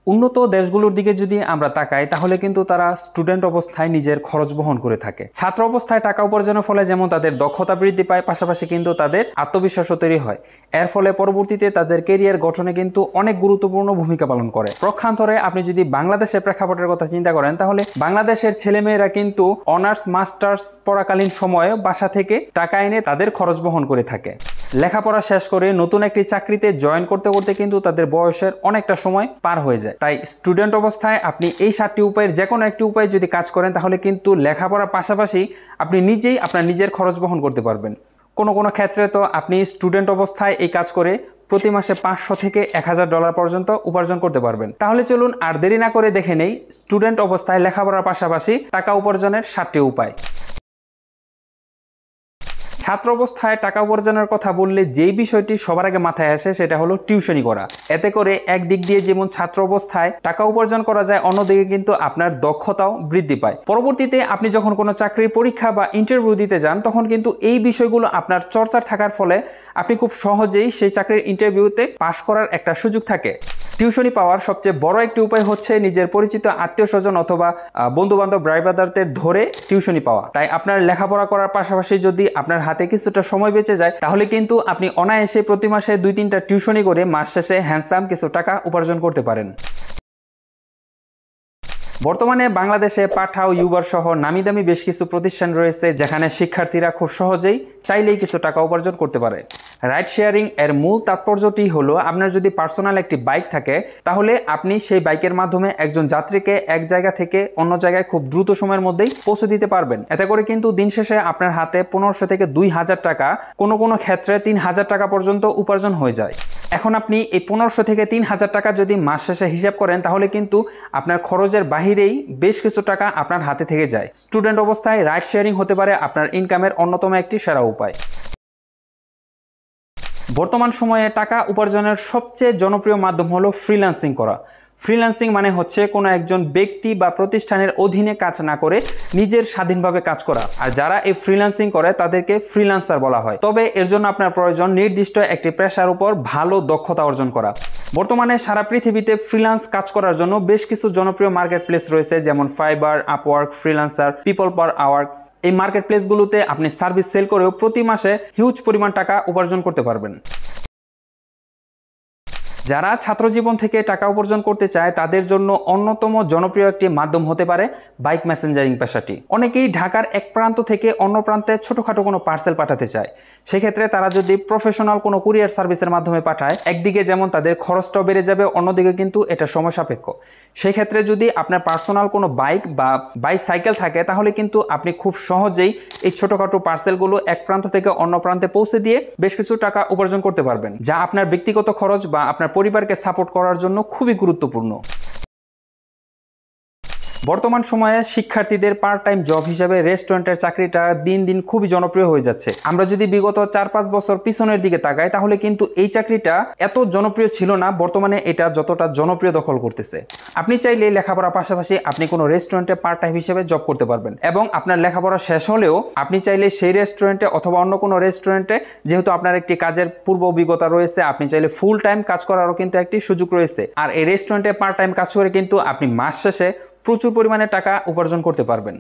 উন্নত দেশগুলোর দিকে যদি আমরা তাকাই তাহলে কিন্তু তারা স্টুডেন্ট অবস্থায় নিজের খরচ বহন করে থাকে। ছাত্র অবস্থায় টাকা উপার্জনের ফলে যেমন তাদের দক্ষতা বৃদ্ধি পায়, পাশাপাশি কিন্তু তাদের আত্মবিশ্বাসও তৈরি হয়। এর ফলে পরবর্তীতে তাদের কেরিয়ার গঠনে কিন্তু অনেক গুরুত্বপূর্ণ ভূমিকা পালন করে। প্রক্ষান্তরে আপনি যদি বাংলাদেশের প্রেক্ষাপটের কথা চিন্তা করেন তাহলে বাংলাদেশের ছেলেমেয়েরা কিন্তু অনার্স মাস্টার্স পড়াকালীন সময়ে বাসা থেকে টাকা এনে তাদের খরচ বহন করে থাকে। লেখাপড়া শেষ করে নতুন একটি চাকরিতে জয়েন করতে করতে কিন্তু তাদের বয়সের অনেকটা সময় পার হয়ে যায়। তাই স্টুডেন্ট অবস্থায় আপনি এই 7টি উপায়ের যে কোনো একটি উপায় যদি কাজ করেন তাহলে কিন্তু লেখাপড়ার পাশাপাশি আপনি নিজেই আপনার নিজের খরচ বহন করতে পারবেন। কোনো ক্ষেত্রে তো আপনি স্টুডেন্ট অবস্থায় এই কাজ করে প্রতি মাসে $500 থেকে $1000 পর্যন্ত উপার্জন করতে পারবেন। তাহলে চলুন আর দেরি না করে দেখে নেই স্টুডেন্ট অবস্থায় লেখাপড়ার পাশাপাশি টাকা উপার্জনের 7টি উপায়। ছাত্র অবস্থায় টাকা উপার্জনের কথা বললে যেই বিষয়টি সবার আগে মাথায় আসে সেটা হলো টিউশনি করা। এতে করে একদিক দিয়ে যেমন ছাত্র অবস্থায় টাকা উপার্জন করা যায়, অন্যদিকে কিন্তু আপনার দক্ষতাও বৃদ্ধি পায়। পরবর্তীতে আপনি যখন কোনো চাকরির পরীক্ষা বা ইন্টারভিউ দিতে যান তখন কিন্তু এই বিষয়গুলো আপনার চর্চার থাকার ফলে আপনি খুব সহজেই সেই চাকরির ইন্টারভিউতে পাশ করার একটা সুযোগ থাকে। টিউশনি পাওয়ার সবচেয়ে বড় একটি উপায় হচ্ছে নিজের পরিচিত আত্মীয় স্বজন অথবা বন্ধু বান্ধব ভাই ব্রাদারদের ধরে টিউশনি পাওয়া। তাই আপনার লেখাপড়া করার পাশাপাশি যদি আপনার হাতে কিছুটা সময় বেঁচে যায় তাহলে কিন্তু আপনি অনায়াসে প্রতি মাসে 2-3টা টিউশনি করে মাস শেষে হ্যান্ডসাম কিছু টাকা উপার্জন করতে পারেন। বর্তমানে বাংলাদেশে পাঠাও, ইউবার সহ নামিদামি বেশ কিছু প্রতিষ্ঠান রয়েছে যেখানে শিক্ষার্থীরা খুব সহজেই চাইলেই কিছু টাকা উপার্জন করতে পারে। রাইড শেয়ারিং এর মূল তাৎপর্যটি হলো আপনার যদি পার্সোনাল একটি বাইক থাকে তাহলে আপনি সেই বাইকের মাধ্যমে একজন যাত্রীকে এক জায়গা থেকে অন্য জায়গায় খুব দ্রুত সময়ের মধ্যেই পৌঁছে দিতে পারবেন। এতে করে কিন্তু দিন শেষে আপনার হাতে 1500 থেকে 2000 টাকা, কোনো ক্ষেত্রে 3000 টাকা পর্যন্ত উপার্জন হয়ে যায়। এখন আপনি এই 1500 থেকে 3000 টাকা যদি মাস শেষে হিসাব করেন তাহলে কিন্তু আপনার খরচের বাহিরেই বেশ কিছু টাকা আপনার হাতে থেকে যায়। স্টুডেন্ট অবস্থায় রাইড শেয়ারিং হতে পারে আপনার ইনকামের অন্যতম একটি সেরা উপায়। বর্তমান সময়ে টাকা উপার্জনের সবচেয়ে জনপ্রিয় মাধ্যম হলো ফ্রিল্যান্সিং করা। ফ্রিল্যান্সিং মানে হচ্ছে কোনো একজন ব্যক্তি বা প্রতিষ্ঠানের অধীনে কাজ না করে নিজের স্বাধীনভাবে কাজ করা। আর যারা এই ফ্রিল্যান্সিং করে তাদেরকে ফ্রিল্যান্সার বলা হয়। তবে এর জন্য আপনার প্রয়োজন নির্দিষ্ট একটি পেশার উপর ভালো দক্ষতা অর্জন করা। বর্তমানে সারা পৃথিবীতে ফ্রিল্যান্স কাজ করার জন্য বেশ কিছু জনপ্রিয় মার্কেট প্লেস রয়েছে, যেমন Fiverr, Upwork, Freelancer, PeoplePerHour. এই মার্কেট প্লেসগুলোতে আপনি সার্ভিস সেল করেও প্রতি মাসে হিউজ পরিমাণ টাকা উপার্জন করতে পারবেন। যারা ছাত্র জীবন থেকে টাকা উপার্জন করতে চায় তাদের জন্য অন্যতম জনপ্রিয় একটি মাধ্যম হতে পারে বাইক মেসেঞ্জারিং পেশাটি। অনেকেই ঢাকার এক প্রান্ত থেকে অন্য প্রান্তে ছোটোখাটো কোনো পার্সেল পাঠাতে চায়। সেক্ষেত্রে তারা যদি প্রফেশনাল কোনো কুরিয়ার সার্ভিসের মাধ্যমে পাঠায়, একদিকে যেমন তাদের খরচটাও বেড়ে যাবে, অন্যদিকে কিন্তু এটা সময় সাপেক্ষ। সেই ক্ষেত্রে যদি আপনার পার্সোনাল কোনো বাইক বা বাইসাইকেল থাকে তাহলে কিন্তু আপনি খুব সহজেই এই ছোটোখাটো পার্সেলগুলো এক প্রান্ত থেকে অন্য প্রান্তে পৌঁছে দিয়ে বেশ কিছু টাকা উপার্জন করতে পারবেন, যা আপনার ব্যক্তিগত খরচ বা আপনার পরিবারকে সাপোর্ট করার জন্য খুবই গুরুত্বপূর্ণ। বর্তমান সময়ে শিক্ষার্থীদের পার্ট টাইম জব হিসেবে রেস্টুরেন্টের চাকরিটা দিন দিন খুবই জনপ্রিয় হয়ে যাচ্ছে। আমরা যদি বিগত 4-5 বছর পিছনের দিকে তাকাই তাহলে কিন্তু এই চাকরিটা এত জনপ্রিয় ছিল না। বর্তমানে এটা যতটা জনপ্রিয় দখল করতেছে। আপনি চাইলে লেখাপড়ার পাশাপাশি আপনি কোনো রেস্টুরেন্টে পার্ট টাইম হিসেবে জব করতে পারবেন এবং আপনার লেখাপড়া শেষ হলেও আপনি চাইলে সেই রেস্টুরেন্টে অথবা অন্য কোনো রেস্টুরেন্টে, যেহেতু আপনার একটি কাজের পূর্ব অভিজ্ঞতা রয়েছে, আপনি চাইলে ফুল টাইম কাজ করারও কিন্তু একটি সুযোগ রয়েছে। আর এই রেস্টুরেন্টে পার্ট টাইম কাজ করে কিন্তু আপনি মাস শেষে প্রচুর পরিমাণে টাকা উপার্জন করতে পারবেন।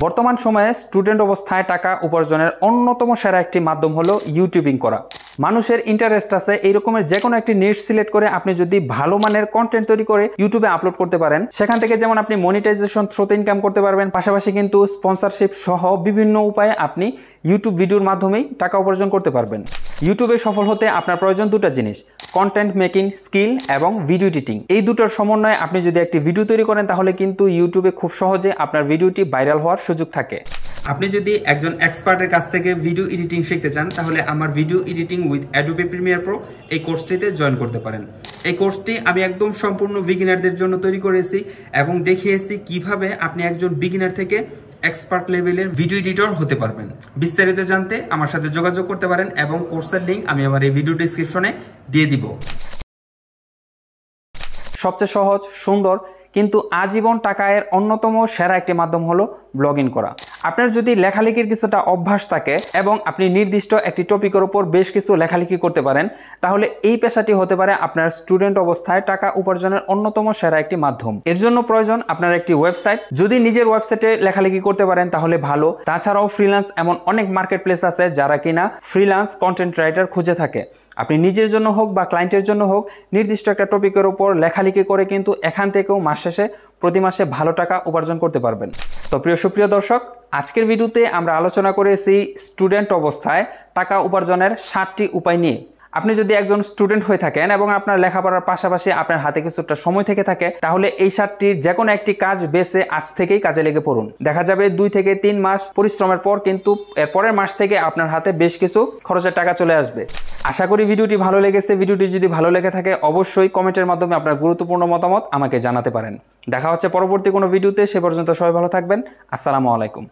বর্তমান সময়ে স্টুডেন্ট অবস্থায় টাকা উপার্জনের অন্যতম সেরা একটি মাধ্যম হলো ইউটিউবিং করা। মানুষের ইন্টারেস্ট আছে এই রকমের যে কোনো একটি নিশ সিলেক্ট করে আপনি যদি ভালো মানের কন্টেন্ট তৈরি করে ইউটিউবে আপলোড করতে পারেন, সেখান থেকে যেমন আপনি মনিটাইজেশন থ্রুতে ইনকাম করতে পারবেন, পাশাপাশি কিন্তু স্পন্সরশিপ সহ বিভিন্ন উপায়ে আপনি ইউটিউব ভিডিওর মাধ্যমেই টাকা উপার্জন করতে পারবেন। ইউটিউবে সফল হতে আপনার প্রয়োজন দুটো জিনিস, কন্টেন্ট মেকিং স্কিল এবং ভিডিও এডিটিং। এই দুটোর সমন্বয়ে আপনি যদি একটি ভিডিও তৈরি করেন তাহলে কিন্তু ইউটিউবে খুব সহজে আপনার ভিডিওটি ভাইরাল হওয়ার সুযোগ থাকে। আপনি যদি একজন এক্সপার্টের কাছ থেকে ভিডিও এডিটিং শিখতে চান তাহলে আমার video editing with Adobe Premiere Pro এই কোর্সটিতে জয়েন করতে পারেন। এই কোর্সটি আমি একদম সম্পূর্ণ বিগিনারদের জন্য তৈরি করেছি এবং দেখিয়েছি কিভাবে আপনি একজন বিগিনার থেকে এক্সপার্ট লেভেলের ভিডিও এডিটর হতে পারবেন। বিস্তারিত জানতে আমার সাথে যোগাযোগ করতে পারেন এবং কোর্সের লিঙ্ক আমি আমার এই ভিডিও ডেসক্রিপশনে দিয়ে দিব। সবচেয়ে সহজ, সুন্দর কিন্তু আজীবন টাকা আয়ের অন্যতম সেরা একটি মাধ্যম হলো ব্লগিং করা। আপনার যদি লেখালেখির কিছুটা অভ্যাস থাকে এবং আপনি নির্দিষ্ট একটি টপিকের উপর বেশ কিছু লেখালেখি করতে পারেন, তাহলে এই পেশাটি হতে পারে আপনার স্টুডেন্ট অবস্থায় টাকা উপার্জনের অন্যতম সেরা একটি মাধ্যম। এর জন্য প্রয়োজন আপনার একটি ওয়েবসাইট। যদি নিজের ওয়েবসাইটে লেখালেখি করতে পারেন তাহলে ভালো। তাছাড়াও ফ্রিল্যান্স এমন অনেক মার্কেট প্লেস আছে যারা কিনা ফ্রিল্যান্স কন্টেন্ট রাইটার খুঁজে থাকে। আপনি নিজের জন্য হোক বা ক্লায়েন্টের জন্য হোক নির্দিষ্ট একটা টপিকের উপর লেখালেখি করে কিন্তু এখান থেকেও মাস শেষে প্রতি মাসে ভালো টাকা উপার্জন করতে পারবেন। তো সুপ্রিয় দর্শক, আজকের ভিডিওতে আমরা আলোচনা করেছি স্টুডেন্ট অবস্থায় টাকা উপার্জনের 7টি উপায় নিয়ে। আপনি যদি একজন স্টুডেন্ট হয়ে থাকেন এবং আপনার লেখাপড়ার পাশাপাশি আপনার হাতে কিছুটা সময় থেকে থাকে, তাহলে এই 7টির যে কোনো একটি কাজ বেছে আজ থেকেই কাজে লেগে পড়ুন। দেখা যাবে 2 থেকে 3 মাস পরিশ্রমের পর কিন্তু এর পরের মাস থেকে আপনার হাতে বেশ কিছু খরচের টাকা চলে আসবে। আশা করি ভিডিওটি ভালো লেগেছে। ভিডিওটি যদি ভালো লেগে থাকে অবশ্যই কমেন্টের মাধ্যমে আপনার গুরুত্বপূর্ণ মতামত আমাকে জানাতে পারেন। দেখা হচ্ছে পরবর্তী কোনো ভিডিওতে। সে পর্যন্ত সবাই ভালো থাকবেন। আসসালামু আলাইকুম।